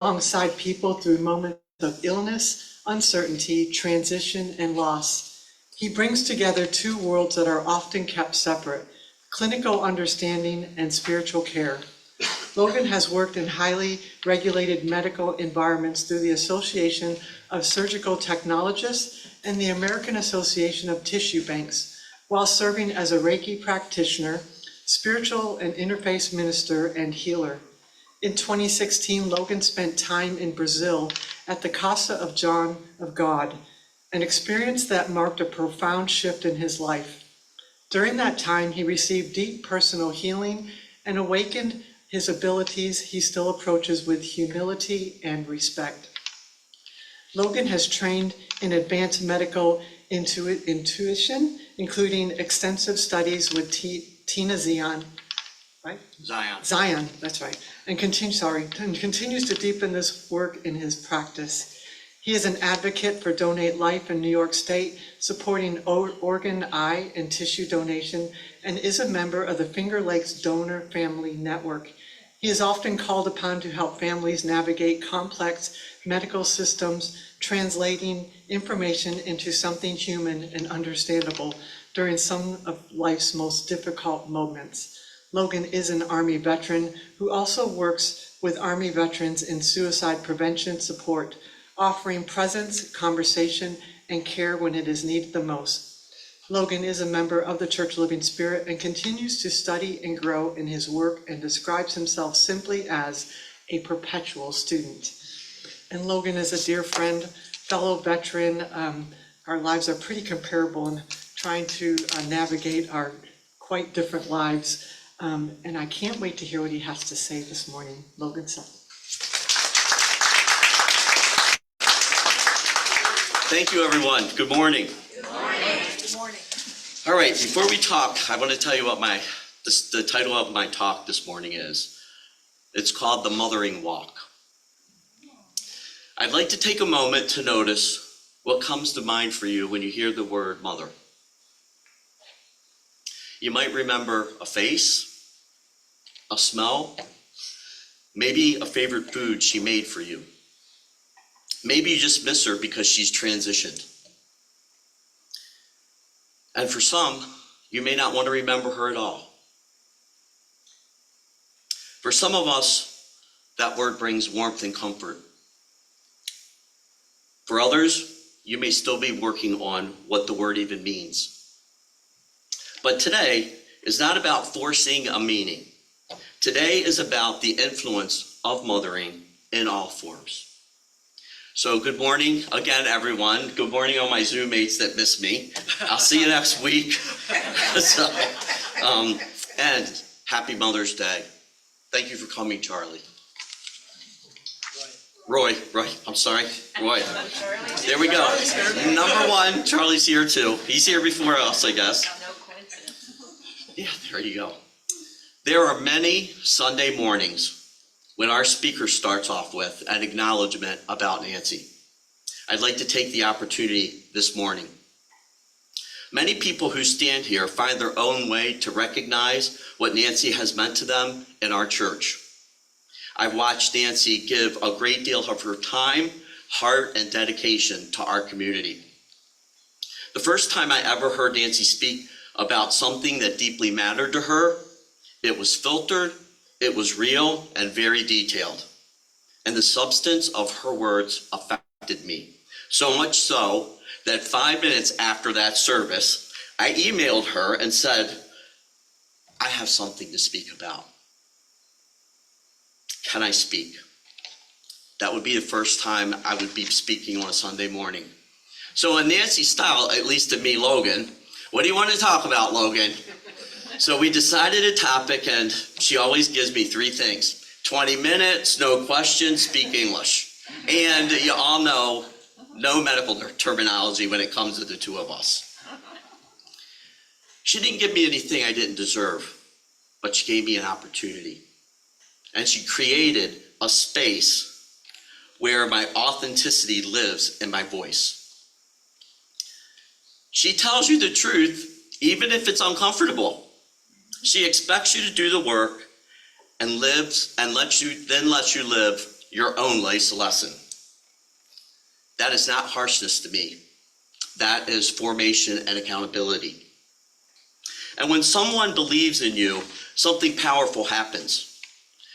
alongside people through moments of illness, uncertainty, transition, and loss. He brings together two worlds that are often kept separate: clinical understanding and spiritual care. Logan has worked in highly regulated medical environments through the Association of Surgical Technologists and the American Association of Tissue Banks, while serving as a Reiki practitioner, spiritual and interfaith minister, and healer. In 2016, Logan spent time in Brazil at the Casa of John of God, an experience that marked a profound shift in his life. During that time, he received deep personal healing and awakened his abilities he still approaches with humility and respect. Logan has trained in advanced medical intuition, including extensive studies with Tina Zion, right? Zion, that's right. And continues to deepen this work in his practice. He is an advocate for Donate Life in New York State, supporting organ, eye, and tissue donation, and is a member of the Finger Lakes Donor Family Network. He is often called upon to help families navigate complex medical systems, translating information into something human and understandable during some of life's most difficult moments. Logan is an Army veteran who also works with Army veterans in suicide prevention support, offering presence, conversation, and care when it is needed the most. Logan is a member of the Church Living Spirit and continues to study and grow in his work and describes himself simply as a perpetual student. And Logan is a dear friend, fellow veteran. Our lives are pretty comparable in trying to navigate our quite different lives. And I can't wait to hear what he has to say this morning. Logan Sutt. Thank you, everyone. Good morning. Good morning. Good morning. All right, before we talk, I want to tell you what the title of my talk this morning is. It's called The Mothering Walk. I'd like to take a moment to notice what comes to mind for you when you hear the word mother. You might remember a face, a smell, maybe a favorite food she made for you. Maybe you just miss her because she's transitioned. And for some, you may not want to remember her at all. For some of us, that word brings warmth and comfort. For others, you may still be working on what the word even means. But today is not about forcing a meaning. Today is about the influence of mothering in all forms. So good morning again, everyone. Good morning, all my Zoom mates that miss me. I'll see you next week. And happy Mother's Day. Thank you for coming, Charlie. Roy, I'm sorry, Roy. There we go. Number one, Charlie's here too. He's here before us, I guess. No coincidence. Yeah, there you go. There are many Sunday mornings when our speaker starts off with an acknowledgement about Nancy. I'd like to take the opportunity this morning. Many people who stand here find their own way to recognize what Nancy has meant to them in our church. I've watched Nancy give a great deal of her time, heart, and dedication to our community. The first time I ever heard Nancy speak about something that deeply mattered to her, it was filtered, it was real, and very detailed. And the substance of her words affected me. So much so that 5 minutes after that service, I emailed her and said, I have something to speak about. Can I speak? That would be the first time I would be speaking on a Sunday morning. So in Nancy's style, at least to me, Logan, what do you want to talk about, Logan? So we decided a topic, and she always gives me 3 things. 20 minutes, no questions, speak English. And you all know, no medical terminology when it comes to the two of us. She didn't give me anything I didn't deserve, but she gave me an opportunity. And she created a space where my authenticity lives in my voice. She tells you the truth, even if it's uncomfortable. She expects you to do the work and lets you live your own life's lesson. That is not harshness to me. That is formation and accountability. And when someone believes in you, something powerful happens.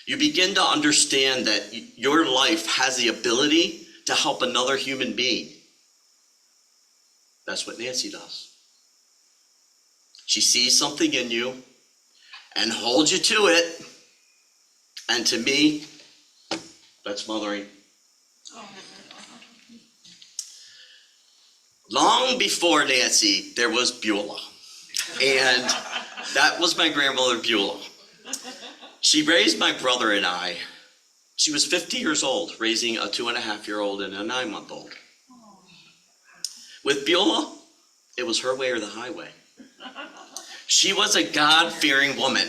You begin to understand that your life has the ability to help another human being. That's what Nancy does. She sees something in you and holds you to it. And to me, that's mothering. Long before Nancy, there was Beulah. And that was my grandmother, Beulah. She raised my brother and I. She was 50 years old, raising a 2.5-year-old and a 9-month-old. With Beulah, it was her way or the highway. She was a God-fearing woman,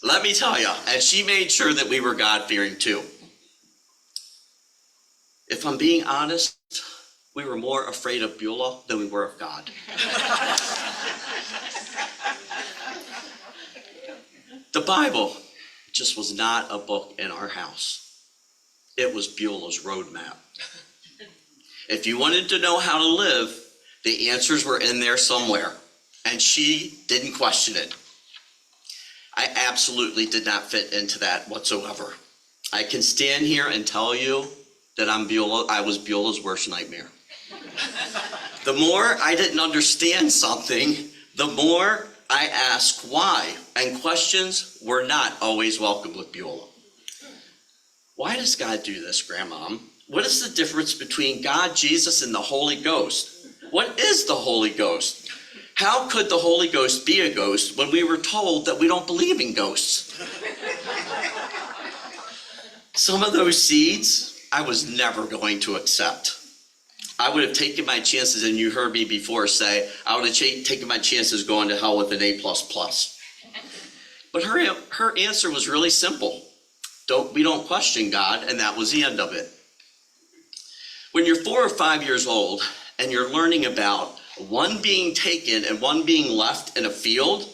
let me tell you, and she made sure that we were God-fearing too. If I'm being honest, we were more afraid of Beulah than we were of God. The Bible just was not a book in our house. It was Beulah's roadmap. If you wanted to know how to live, the answers were in there somewhere, and she didn't question it. I absolutely did not fit into that whatsoever. I can stand here and tell you that I was Beulah's worst nightmare. The more I didn't understand something, the more I asked why, and questions were not always welcome with Beulah. Why does God do this, Grandmom? What is the difference between God, Jesus, and the Holy Ghost? What is the Holy Ghost? How could the Holy Ghost be a ghost when we were told that we don't believe in ghosts? Some of those seeds I was never going to accept. I would have taken my chances, and you heard me before say, I would have taken my chances going to hell with an A++. But her answer was really simple. We don't question God, and that was the end of it. When you're 4 or 5 years old and you're learning about one being taken and one being left in a field,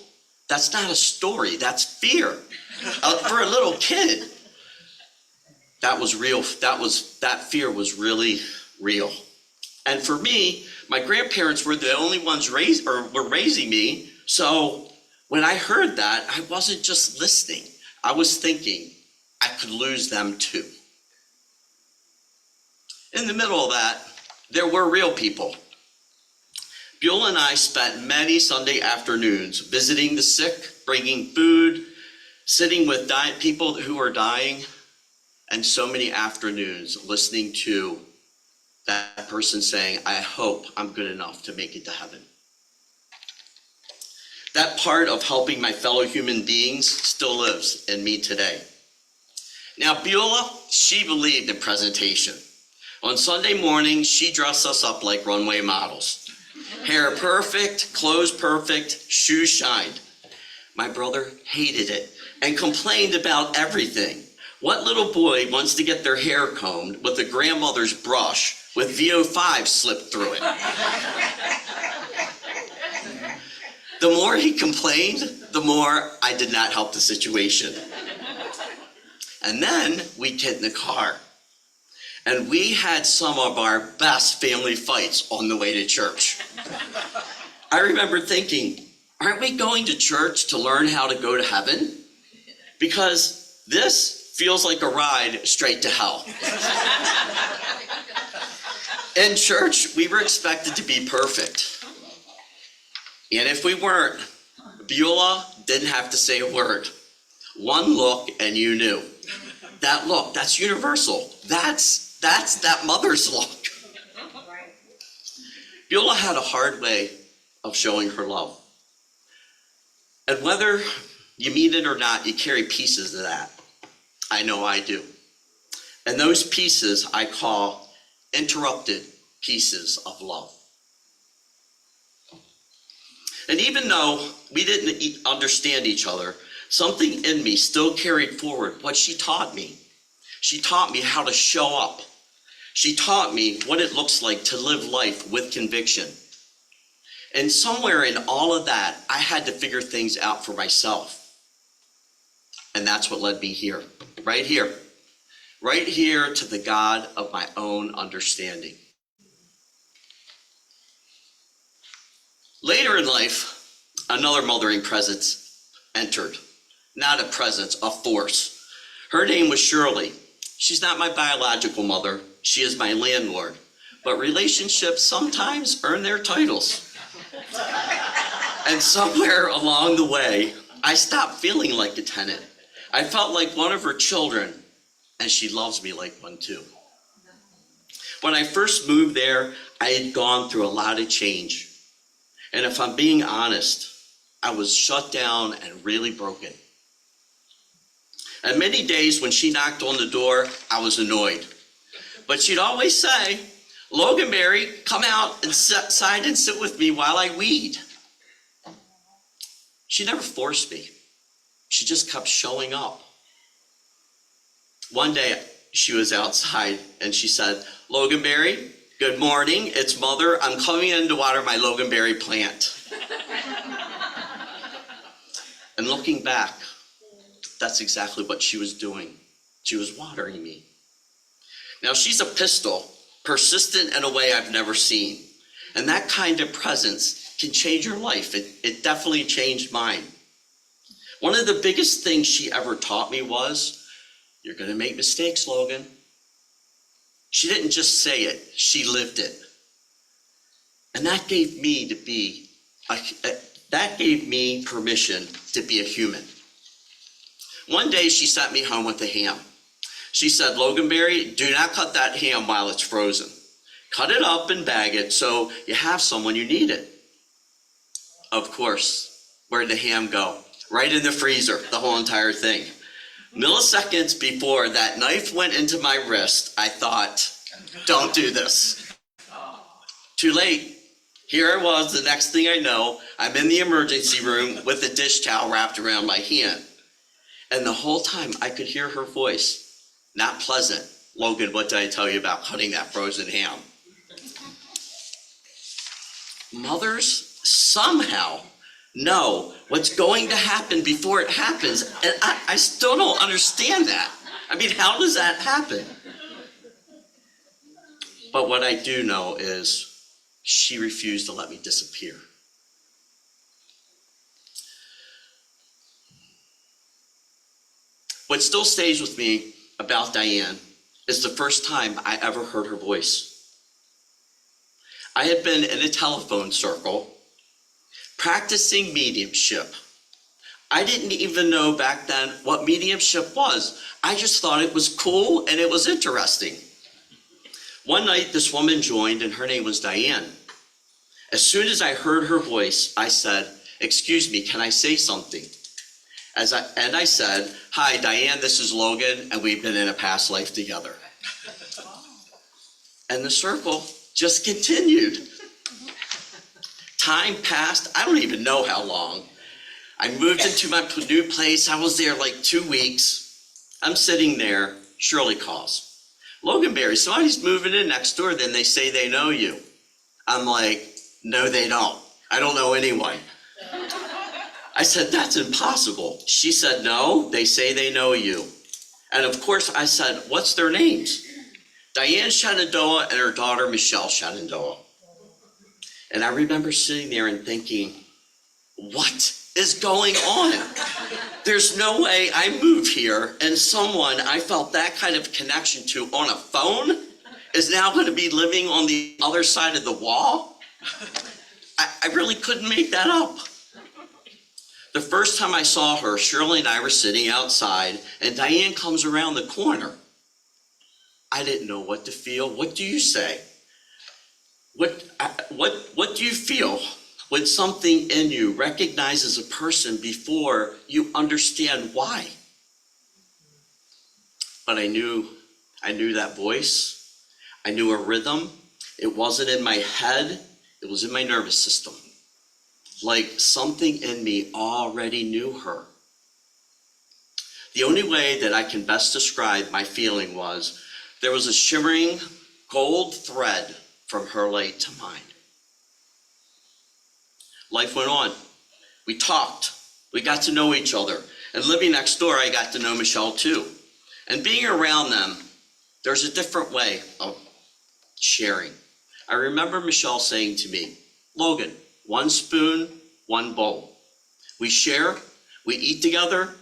that's not a story, that's fear. For a little kid, that was real. That fear was really real. And for me, my grandparents were the only ones were raising me. So when I heard that, I wasn't just listening. I was thinking I could lose them too. In the middle of that, there were real people. Beulah and I spent many Sunday afternoons visiting the sick, bringing food, sitting with people who are dying, and so many afternoons listening to that person saying, I hope I'm good enough to make it to heaven. That part of helping my fellow human beings still lives in me today. Now, Beulah, she believed in presentation. On Sunday morning, she dressed us up like runway models. Hair perfect, clothes perfect, shoes shined. My brother hated it and complained about everything. What little boy wants to get their hair combed with a grandmother's brush with VO5 slipped through it? The more he complained, the more I did not help the situation. And then we'd get in the car. And we had some of our best family fights on the way to church. I remember thinking, aren't we going to church to learn how to go to heaven? Because this feels like a ride straight to hell. In church, we were expected to be perfect. And if we weren't, Beulah didn't have to say a word. One look and you knew. That look, that's universal. That's that mother's look. Beulah had a hard way of showing her love. And whether you mean it or not, you carry pieces of that. I know I do. And those pieces I call interrupted pieces of love. And even though we didn't understand each other, something in me still carried forward what she taught me. She taught me how to show up. She taught me what it looks like to live life with conviction. And somewhere in all of that, I had to figure things out for myself. And that's what led me here, right right here to the God of my own understanding. Later in life, another mothering presence entered. Not a presence, a force. Her name was Shirley. She's not my biological mother. She is my landlord. But relationships sometimes earn their titles. And somewhere along the way, I stopped feeling like a tenant. I felt like one of her children, and she loves me like one too. When I first moved there, I had gone through a lot of change. And if I'm being honest, I was shut down and really broken. And many days when she knocked on the door, I was annoyed. But she'd always say, "Logan Mary, come out inside and sit with me while I weed." She never forced me. She just kept showing up. One day she was outside and she said, "Logan Mary, good morning. It's Mother. I'm coming in to water my Logan Berry plant." And looking back, that's exactly what she was doing. She was watering me. Now she's a pistol, persistent in a way I've never seen. And that kind of presence can change your life. It definitely changed mine. One of the biggest things she ever taught me was, "You're going to make mistakes, Logan." She didn't just say it, she lived it. And that gave me permission to be a human. One day she sent me home with a ham. She said, "Logan Berry, do not cut that ham while it's frozen. Cut it up and bag it so you have some when you need it." Of course, where'd the ham go? Right in the freezer, the whole entire thing. Milliseconds before that knife went into my wrist, I thought, don't do this. Too late. Here I was, the next thing I know, I'm in the emergency room with a dish towel wrapped around my hand. And the whole time I could hear her voice. Not pleasant. "Logan, what did I tell you about cutting that frozen ham?" Mothers somehow know what's going to happen before it happens. And I still don't understand that. I mean, how does that happen? But what I do know is she refused to let me disappear. What still stays with me about Diane is the first time I ever heard her voice. I had been in a telephone circle practicing mediumship. I didn't even know back then what mediumship was. I just thought it was cool and it was interesting. One night this woman joined and her name was Diane. As soon as I heard her voice, I said, "Excuse me, can I say something?" And I said, "Hi, Diane, this is Logan, and we've been in a past life together." And the circle just continued. Time passed, I don't even know how long. I moved into my new place. I was there like 2 weeks. I'm sitting there, Shirley calls. "Logan Berry, somebody's moving in next door, then they say they know you." I'm like, "No, they don't. I don't know anyone." I said, "That's impossible." She said, "No, they say they know you." And of course I said, "What's their names?" Diane Shenandoah and her daughter Michelle Shenandoah. And I remember sitting there and thinking, what is going on? There's no way I move here and someone I felt that kind of connection to on a phone is now going to be living on the other side of the wall? I really couldn't make that up. The first time I saw her, Shirley and I were sitting outside, and Diane comes around the corner. I didn't know what to feel. What do you say? What do you feel when something in you recognizes a person before you understand why? But I knew that voice. I knew a rhythm. It wasn't in my head. It was in my nervous system. Like something in me already knew her. The only way that I can best describe my feeling was there was a shimmering gold thread from her light to mine. Life went on. We talked. We got to know each other. And living next door, I got to know Michelle too. And being around them There's a different way of sharing. I remember Michelle saying to me, Logan, one spoon, one bowl. We share, we eat together,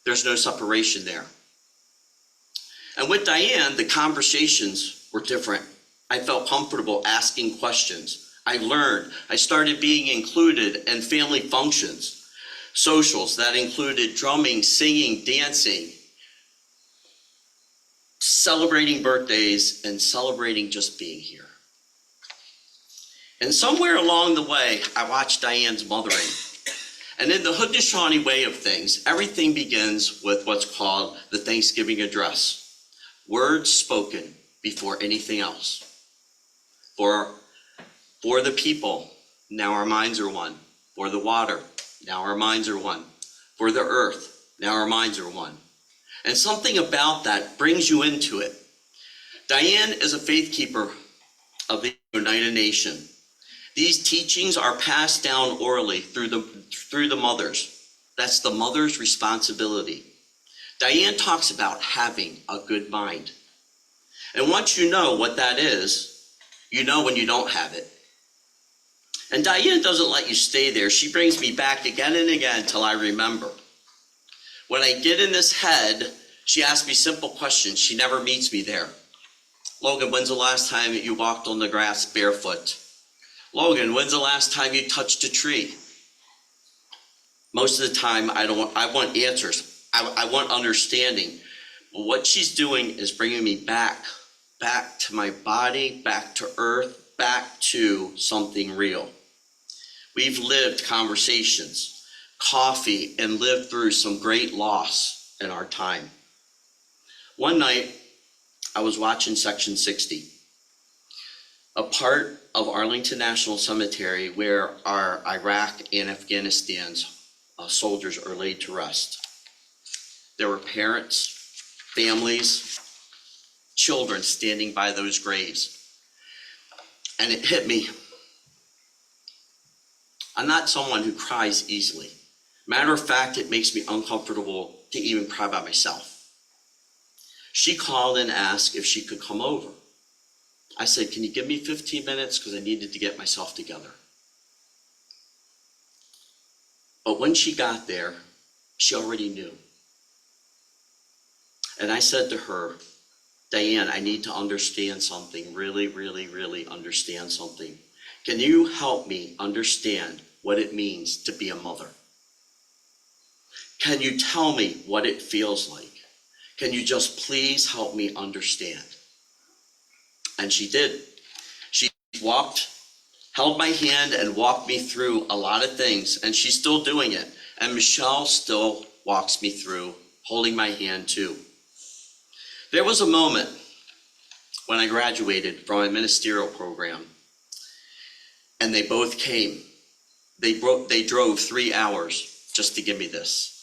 there's no separation there. And with Diane, the conversations were different. I felt comfortable asking questions. I learned. I started being included in family functions, socials that included drumming, singing, dancing, celebrating birthdays, and celebrating just being here. And somewhere along the way, I watched Diane's mothering. And in the Haudenosaunee way of things, everything begins with what's called the Thanksgiving address. Words spoken before anything else. For the people, now our minds are one. For the water, now our minds are one. For the earth, now our minds are one. And something about that brings you into it. Diane is a faith keeper of the United Nation. These teachings are passed down orally through the mothers. That's the mother's responsibility. Diane talks about having a good mind. And once you know what that is, you know when you don't have it. And Diane doesn't let you stay there. She brings me back again and again till I remember. When I get in this head, she asks me simple questions. She never meets me there. Logan, when's the last time you walked on the grass barefoot? Logan, when's the last time you touched a tree? Most of the time, I want answers. I want understanding. But what she's doing is bringing me back to my body, back to earth, back to something real. We've lived conversations, coffee, and lived through some great loss in our time. One night, I was watching Section 60, a part of Arlington National Cemetery where our Iraq and Afghanistan's soldiers are laid to rest. There were parents, families, children standing by those graves. And it hit me. I'm not someone who cries easily. Matter of fact, it makes me uncomfortable to even cry by myself. She called and asked if she could come over. I said, can you give me 15 minutes? Because I needed to get myself together. But when she got there, she already knew. And I said to her, Diane, I need to understand something, really, really, really understand something. Can you help me understand what it means to be a mother? Can you tell me what it feels like? Can you just please help me understand? And she did. She held my hand and walked me through a lot of things, and she's still doing it. And Michelle still walks me through, holding my hand too. There was a moment when I graduated from a ministerial program, and they both came. They drove 3 hours just to give me this.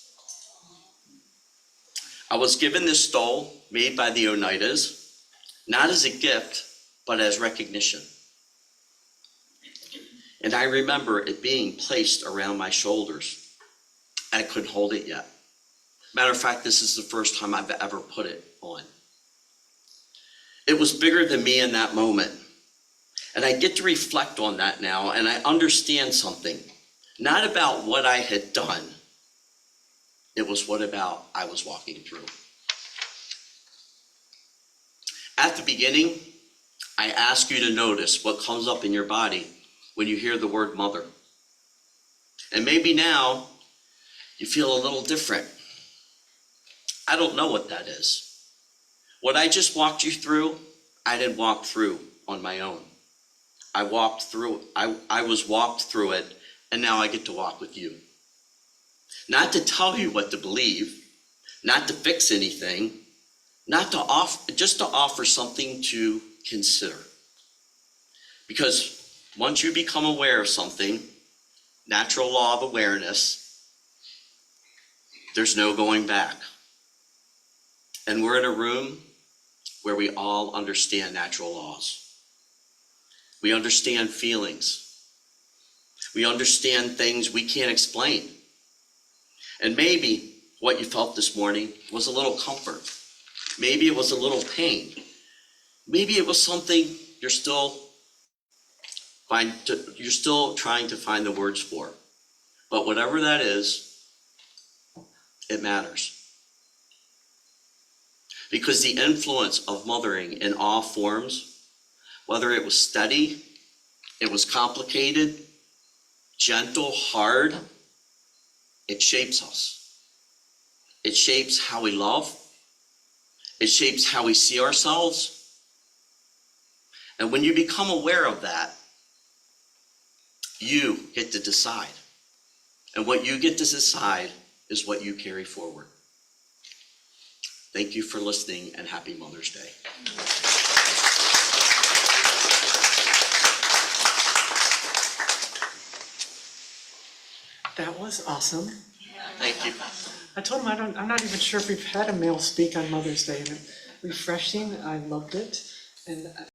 I was given this stole made by the Oneidas, not as a gift, but as recognition. And I remember it being placed around my shoulders. I couldn't hold it yet. Matter of fact, this is the first time I've ever put it on. It was bigger than me in that moment. And I get to reflect on that now, and I understand something. Not about what I had done. It was what about I was walking through. At the beginning, I ask you to notice what comes up in your body when you hear the word mother. And maybe now you feel a little different. I don't know what that is. What I just walked you through, I didn't walk through on my own. I was walked through it, and now I get to walk with you. Not to tell you what to believe, not to fix anything, just to offer something to consider. Because once you become aware of something, natural law of awareness, there's no going back. And we're in a room where we all understand natural laws. We understand feelings. We understand things we can't explain. And maybe what you felt this morning was a little comfort. Maybe it was a little pain. Maybe it was something you're still trying to find the words for. But whatever that is, it matters. Because the influence of mothering in all forms, whether it was steady, it was complicated, gentle, hard, it shapes us. It shapes how we love. It shapes how we see ourselves. And when you become aware of that, you get to decide. And what you get to decide is what you carry forward. Thank you for listening, and happy Mother's Day. That was awesome. Thank you. I told him I'm not even sure if we've had a male speak on Mother's Day, and it's refreshing. I loved it. And